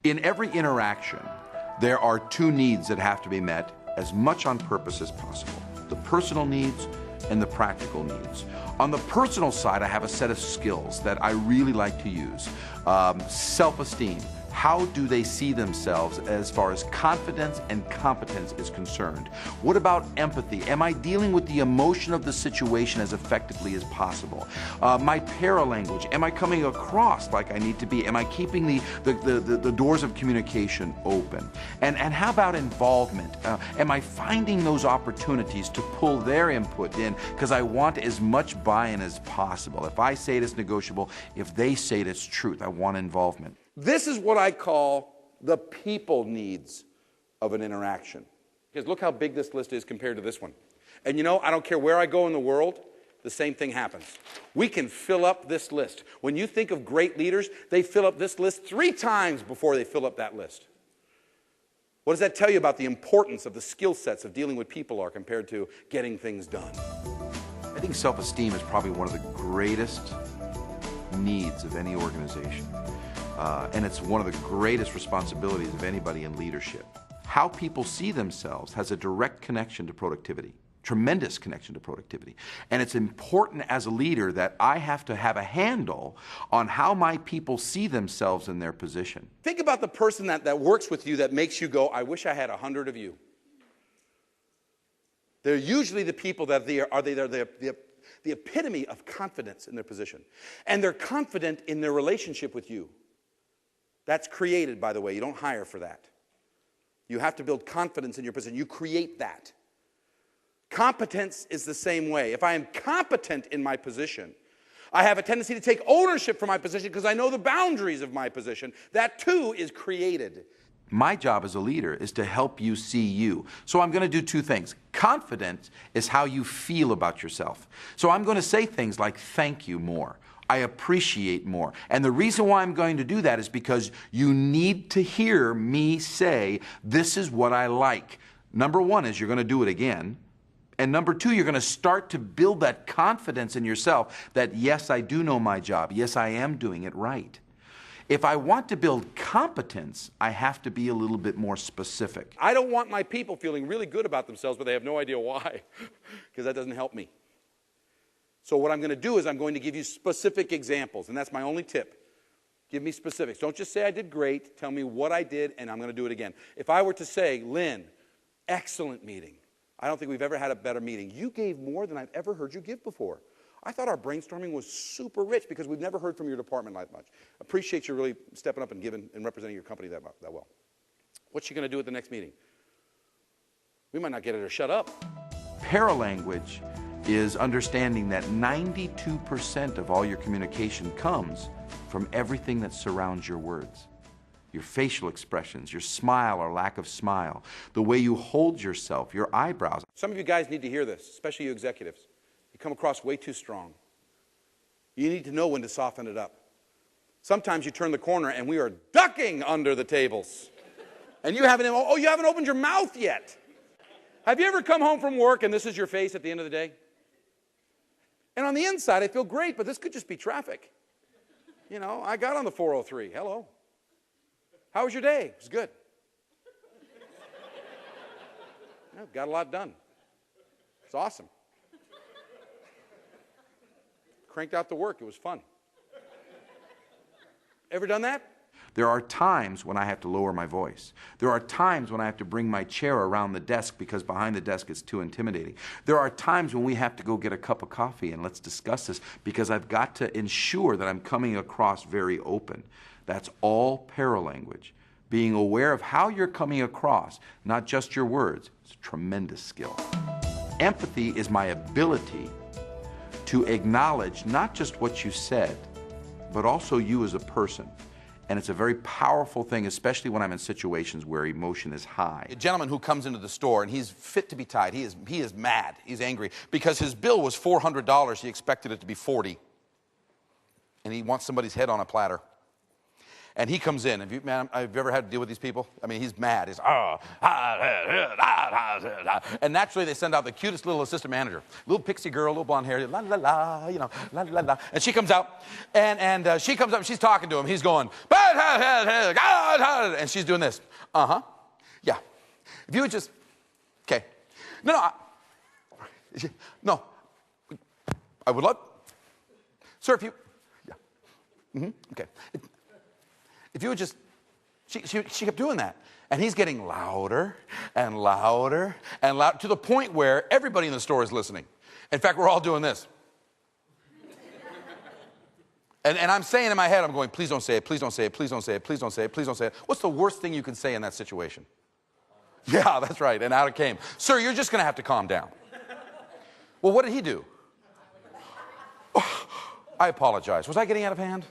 In every interaction, there are two needs that have to be met as much on purpose as possible: the personal needs and the practical needs. On the personal side, I have a set of skills that I really like to use. Self-esteem. How do they see themselves as far as confidence and competence is concerned? What about empathy? Am I dealing with the emotion of the situation as effectively as possible? My paralanguage. Am I coming across like I need to be? Am I keeping the doors of communication open? And how about involvement? Am I finding those opportunities to pull their input in? Because I want as much buy-in as possible. If I say it, it's negotiable. If they say it, it's truth. I want involvement. This is what I call the people needs of an interaction. Because look how big this list is compared to this one. And you know, I don't care where I go in the world, the same thing happens. We can fill up this list. When you think of great leaders, they fill up this list 3 times before they fill up that list. What does that tell you about the importance of the skill sets of dealing with people are compared to getting things done? I think self-esteem is probably one of the greatest needs of any organization. And it's one of the greatest responsibilities of anybody in leadership. How people see themselves has a direct connection to productivity, tremendous connection to productivity. And it's important as a leader that I have to have a handle on how my people see themselves in their position. Think about the person that works with you that makes you go, I wish I had 100 of you. They're usually the people that are the epitome of confidence in their position. And they're confident in their relationship with you. That's created, by the way. You don't hire for that. You have to build confidence in your position. You create that. Competence is the same way. If I am competent in my position, I have a tendency to take ownership for my position because I know the boundaries of my position. That too is created. My job as a leader is to help you see you. So I'm going to do 2 things. Confidence is how you feel about yourself. So I'm going to say things like thank you more. I appreciate more. And the reason why I'm going to do that is because you need to hear me say, this is what I like. Number 1 is you're going to do it again. And number 2, you're going to start to build that confidence in yourself that, yes, I do know my job. Yes, I am doing it right. If I want to build competence, I have to be a little bit more specific. I don't want my people feeling really good about themselves, but they have no idea why, because that doesn't help me. So what I'm going to do is I'm going to give you specific examples, and that's my only tip. Give me specifics. Don't just say I did great. Tell me what I did, and I'm going to do it again. If I were to say, Lynn, excellent meeting. I don't think we've ever had a better meeting. You gave more than I've ever heard you give before. I thought our brainstorming was super rich because we've never heard from your department that much. Appreciate you really stepping up and giving and representing your company that well. What's she going to do at the next meeting? We might not get her to shut up. Paralanguage is understanding that 92% of all your communication comes from everything that surrounds your words. Your facial expressions, your smile or lack of smile, the way you hold yourself, your eyebrows. Some of you guys need to hear this, especially you executives. You come across way too strong. You need to know when to soften it up. Sometimes you turn the corner and we are ducking under the tables. And you haven't opened your mouth yet. Have you ever come home from work and this is your face at the end of the day? And on the inside, I feel great, but this could just be traffic. You know, I got on the 403. Hello. How was your day? It was good. Yeah, got a lot done. It's awesome. Cranked out the work. It was fun. Ever done that? There are times when I have to lower my voice. There are times when I have to bring my chair around the desk because behind the desk is too intimidating. There are times when we have to go get a cup of coffee and let's discuss this because I've got to ensure that I'm coming across very open. That's all paralanguage. Being aware of how you're coming across, not just your words. It's a tremendous skill. Empathy is my ability to acknowledge not just what you said, but also you as a person. And it's a very powerful thing, especially when I'm in situations where emotion is high. A gentleman who comes into the store and he's fit to be tied. He is mad. He's angry because his bill was $400. He expected it to be $40. And he wants somebody's head on a platter. And he comes in. Have you ever had to deal with these people? I mean, he's mad. He's, and naturally they send out the cutest little assistant manager. Little pixie girl, little blonde hair, la la la, you know, la la la. And she comes out, and she comes up, and she's talking to him. He's going, and she's doing this. Yeah. If you would just, okay. No, I would love, sir, if you, yeah. Okay. If you would just, she kept doing that. And he's getting louder and louder and louder to the point where everybody in the store is listening. In fact, we're all doing this. And I'm saying in my head, I'm going, please don't say it, please don't say it, please don't say it, please don't say it, please don't say it. What's the worst thing you can say in that situation? Yeah, that's right. And out it came. Sir, you're just going to have to calm down. Well, what did he do? Oh, I apologize. Was I getting out of hand?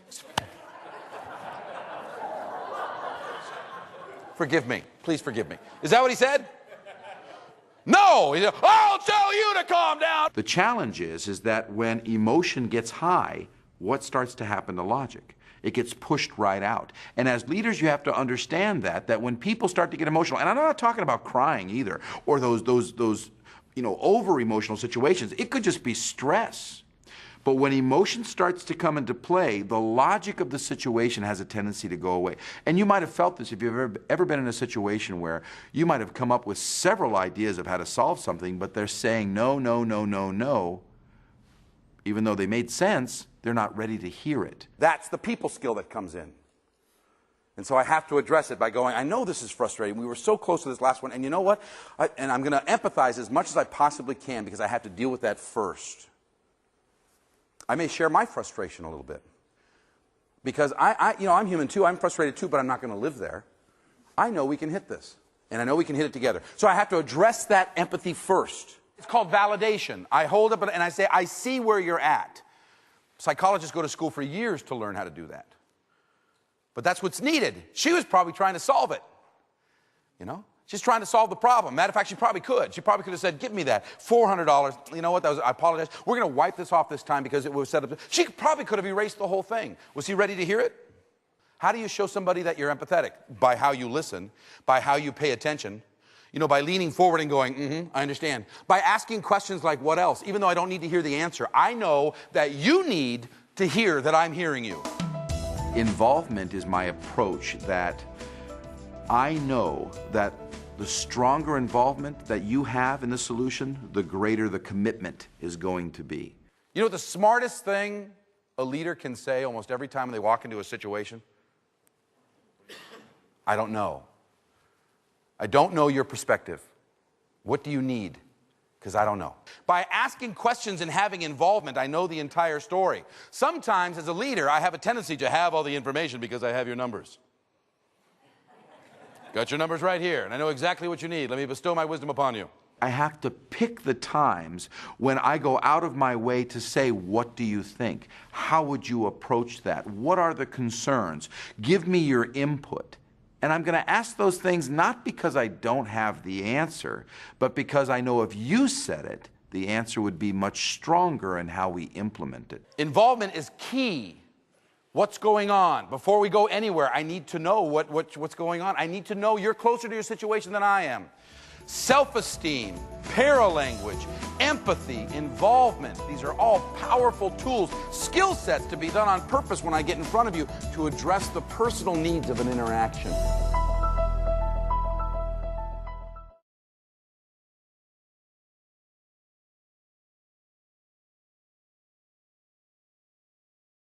Forgive me. Please forgive me. Is that what he said? No. He said, I'll tell you to calm down. The challenge is that when emotion gets high, what starts to happen to logic? It gets pushed right out. And as leaders, you have to understand that when people start to get emotional, and I'm not talking about crying either, or those over-emotional situations. It could just be stress. But when emotion starts to come into play, the logic of the situation has a tendency to go away. And you might have felt this if you've ever been in a situation where you might have come up with several ideas of how to solve something, but they're saying no, no, no, no, no. Even though they made sense, they're not ready to hear it. That's the people skill that comes in. And so I have to address it by going, I know this is frustrating. We were so close to this last one. And you know what? And I'm going to empathize as much as I possibly can because I have to deal with that first. I may share my frustration a little bit. Because I'm human too. I'm frustrated too, but I'm not going to live there. I know we can hit this. And I know we can hit it together. So I have to address that empathy first. It's called validation. I hold up and I say, I see where you're at. Psychologists go to school for years to learn how to do that. But that's what's needed. She was probably trying to solve it. You know? She's trying to solve the problem. Matter of fact, she probably could. She probably could have said, give me that. $400. You know what? I apologize. We're going to wipe this off this time because it was set up. She probably could have erased the whole thing. Was he ready to hear it? How do you show somebody that you're empathetic? By how you listen, by how you pay attention, by leaning forward and going, I understand. By asking questions like, what else? Even though I don't need to hear the answer, I know that you need to hear that I'm hearing you. Involvement is my approach that I know that the stronger involvement that you have in the solution, the greater the commitment is going to be. You know what the smartest thing a leader can say almost every time they walk into a situation? I don't know. I don't know your perspective. What do you need? Because I don't know. By asking questions and having involvement, I know the entire story. Sometimes as a leader, I have a tendency to have all the information because I have your numbers. Got your numbers right here, and I know exactly what you need. Let me bestow my wisdom upon you. I have to pick the times when I go out of my way to say, what do you think? How would you approach that? What are the concerns? Give me your input. And I'm going to ask those things not because I don't have the answer, but because I know if you said it, the answer would be much stronger in how we implement it. Involvement is key. What's going on? Before we go anywhere, I need to know what's going on. I need to know you're closer to your situation than I am. Self-esteem, paralanguage, empathy, involvement. These are all powerful tools, skill sets to be done on purpose when I get in front of you to address the personal needs of an interaction.